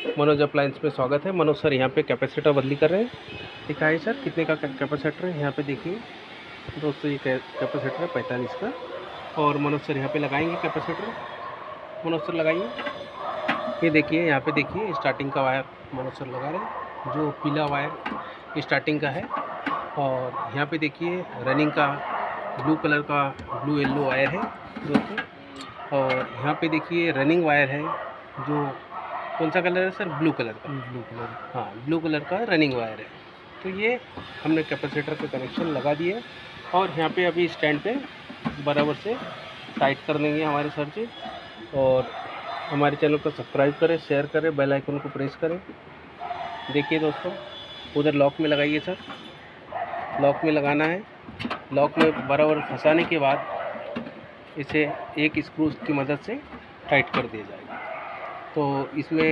Manoj appliance में स्वागत है। मनोज सर यहाँ पे कैपेसिटर बदली कर रहे हैं। दिखाइए सर कितने का कैपेसिटर है। यहाँ पे देखिए दोस्तों, ये कैपेसिटर है 45 का, और मनोज सर यहाँ पे लगाएंगे कैपेसिटर। मनोज सर लगाइए। ये देखिए, यहाँ पे देखिए स्टार्टिंग का वायर मनोज सर लगा रहे हैं, जो पीला वायर स्टार्टिंग का है। और यहाँ पे देखिए रनिंग का ब्लू कलर का ब्लू येलो वायर है दोस्तों। और यहाँ पे देखिए रनिंग वायर है, जो कौन सा कलर है सर? ब्लू कलर का। ब्लू कलर, हाँ, ब्लू कलर का रनिंग वायर है। तो ये हमने कैपेसिटर पे कनेक्शन लगा दिए, और यहाँ पे अभी स्टैंड पे बराबर से टाइट कर लेंगे हमारे सर जी। और हमारे चैनल को सब्सक्राइब करें, शेयर करें, बेल आइकन को प्रेस करें। देखिए दोस्तों, उधर लॉक में लगाइए सर, लॉक में लगाना है। लॉक में बराबर फंसाने के बाद इसे एक स्क्रू की मदद से टाइट कर दिया जाएगा। तो इसमें